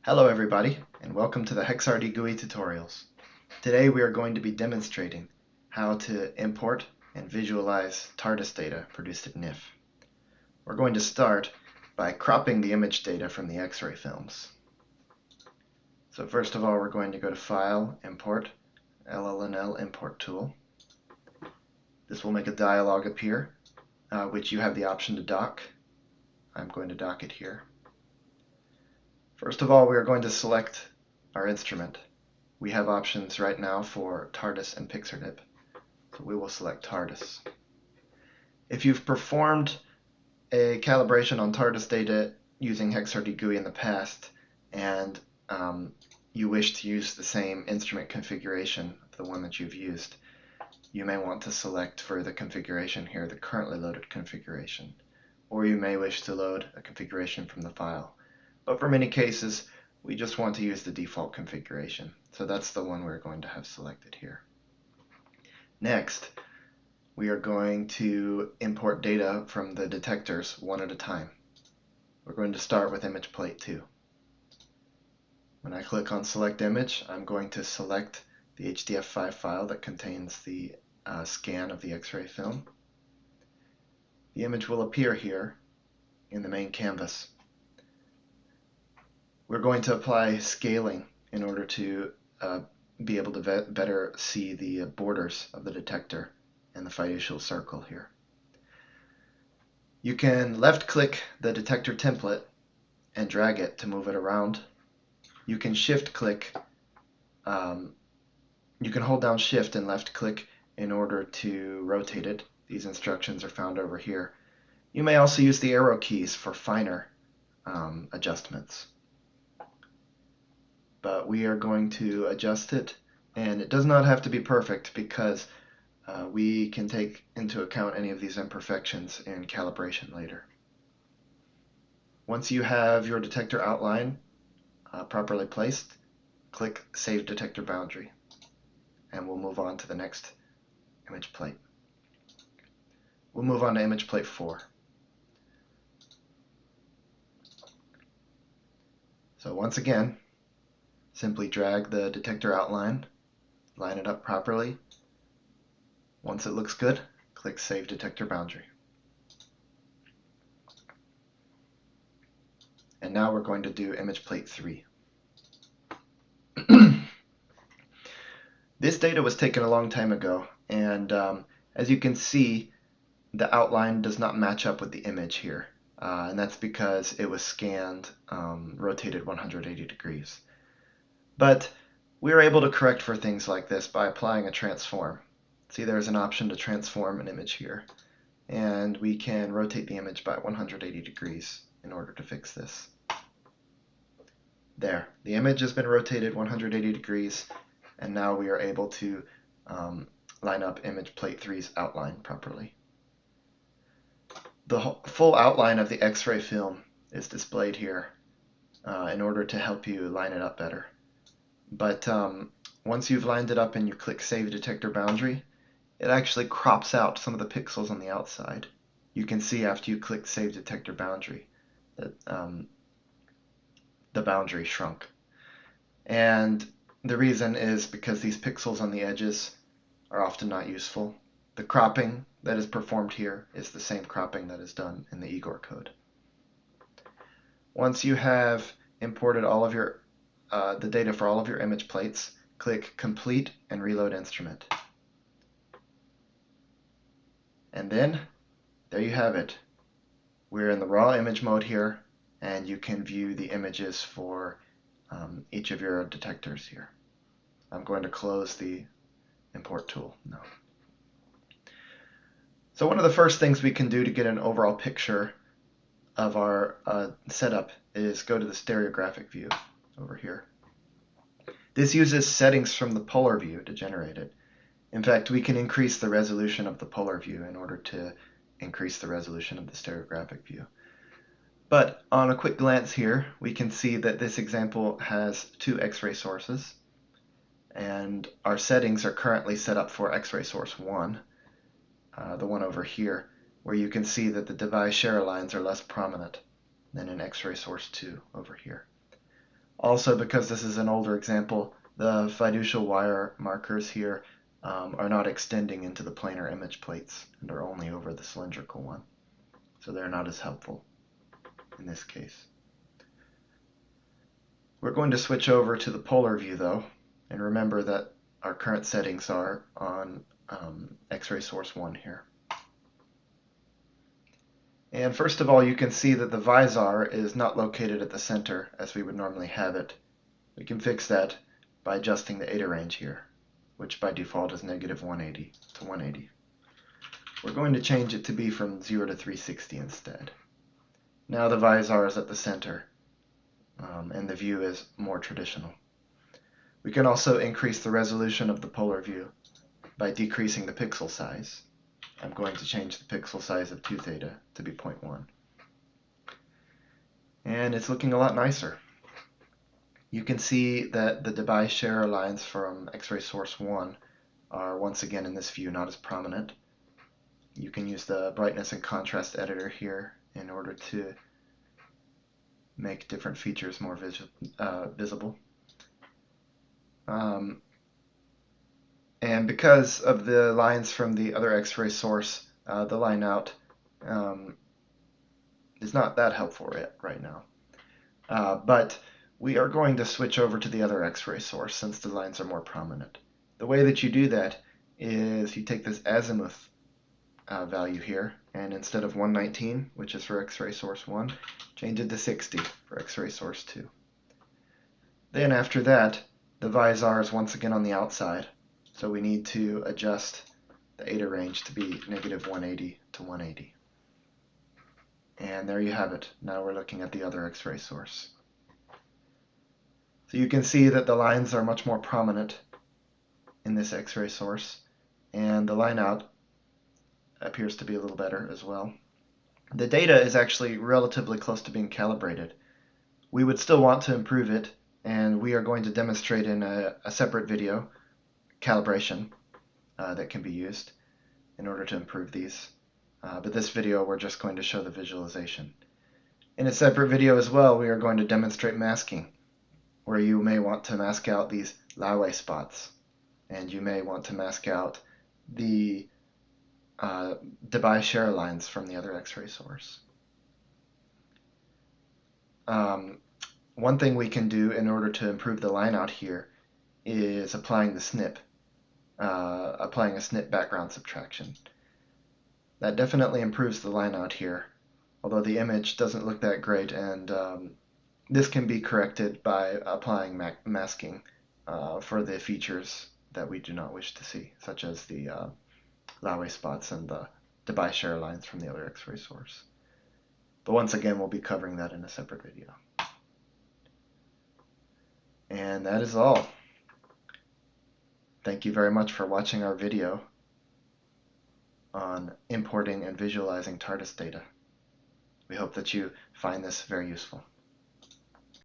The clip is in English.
Hello everybody, and welcome to the HexRD GUI tutorials. Today we are going to be demonstrating how to import and visualize TARDIS data produced at SNIP. We're going to start by cropping the image data from the X-ray films. So first of all, we're going to go to File, Import, LLNL Import Tool. This will make a dialog appear, which you have the option to dock. I'm going to dock it here. First of all, we are going to select our instrument. We have options right now for TARDIS and PixarNIP, so we will select TARDIS. If you've performed a calibration on TARDIS data using HexRD GUI in the past, and you wish to use the same instrument configuration of the one that you've used, you may want to select for the configuration here the currently loaded configuration, or you may wish to load a configuration from the file. But for many cases, we just want to use the default configuration. So that's the one we're going to have selected here. Next, we are going to import data from the detectors one at a time. We're going to start with image plate 2. When I click on select image, I'm going to select the HDF5 file that contains the scan of the X-ray film. The image will appear here in the main canvas. We're going to apply scaling in order to be able to better see the borders of the detector and the fiducial circle here. You can left-click the detector template and drag it to move it around. You can shift-click. You can hold down Shift and left-click in order to rotate it. These instructions are found over here. You may also use the arrow keys for finer adjustments. But we are going to adjust it, and it does not have to be perfect because we can take into account any of these imperfections in calibration later. Once you have your detector outline properly placed, click Save Detector Boundary, and we'll move on to the next image plate. We'll move on to image plate 4. So once again, simply drag the detector outline, line it up properly. Once it looks good, click Save Detector Boundary. And now we're going to do image plate 3. This data was taken a long time ago, and as you can see, the outline does not match up with the image here. And that's because it was scanned, rotated 180 degrees. But we are able to correct for things like this by applying a transform. See, there's an option to transform an image here, and we can rotate the image by 180 degrees in order to fix this. There, the image has been rotated 180 degrees, and now we are able to line up image plate 3's outline properly. The full outline of the X-ray film is displayed here in order to help you line it up better. But once you've lined it up and you click Save Detector Boundary, it actually crops out some of the pixels on the outside. You can see after you click Save Detector Boundary that the boundary shrunk. And the reason is because these pixels on the edges are often not useful. The cropping that is performed here is the same cropping that is done in the Igor code. Once you have imported all of your the data for all of your image plates, click Complete and Reload Instrument. And then, there you have it. We're in the raw image mode here, and you can view the images for each of your detectors here. I'm going to close the import tool now. So one of the first things we can do to get an overall picture of our setup is go to the Stereographic View over here. This uses settings from the polar view to generate it. In fact, we can increase the resolution of the polar view in order to increase the resolution of the Stereographic View. But on a quick glance here, we can see that this example has 2 X-ray sources, and our settings are currently set up for X-ray source 1, the one over here, where you can see that the device share lines are less prominent than in X-ray source 2 over here. Also, because this is an older example, the fiducial wire markers here are not extending into the planar image plates and are only over the cylindrical one. So they're not as helpful in this case. We're going to switch over to the polar view though, and remember that our current settings are on X-ray source 1 here. And first of all, you can see that the visor is not located at the center as we would normally have it. We can fix that by adjusting the eta range here, which by default is negative 180 to 180. We're going to change it to be from 0 to 360 instead. Now the visor is at the center, and the view is more traditional. We can also increase the resolution of the polar view by decreasing the pixel size. I'm going to change the pixel size of 2 theta to be 0.1. And it's looking a lot nicer. You can see that the Debye share lines from X-ray source 1 are once again in this view not as prominent. You can use the brightness and contrast editor here in order to make different features more visible. And because of the lines from the other X-ray source, the line out is not that helpful right now. But we are going to switch over to the other X-ray source since the lines are more prominent. The way that you do that is you take this azimuth value here, and instead of 119, which is for X-ray source 1, change it to 60 for X-ray source 2. Then after that, the visor is once again on the outside, so we need to adjust the eta range to be negative 180 to 180. And there you have it. Now we're looking at the other X-ray source. So you can see that the lines are much more prominent in this X-ray source, and the line out appears to be a little better as well. The data is actually relatively close to being calibrated. We would still want to improve it, and we are going to demonstrate in a separate video calibration that can be used in order to improve these. But this video we're just going to show the visualization. In a separate video as well, we are going to demonstrate masking, where you may want to mask out these Laue spots, and you may want to mask out the Debye share lines from the other X-ray source. One thing we can do in order to improve the line out here is applying the SNIP, applying a SNIP background subtraction. That definitely improves the line out here, although the image doesn't look that great, and this can be corrected by applying masking for the features that we do not wish to see, such as the Laue spots and the Debye share lines from the other X-ray source. But once again, we'll be covering that in a separate video. And that is all. Thank you very much for watching our video on importing and visualizing TARDIS data. We hope that you find this very useful.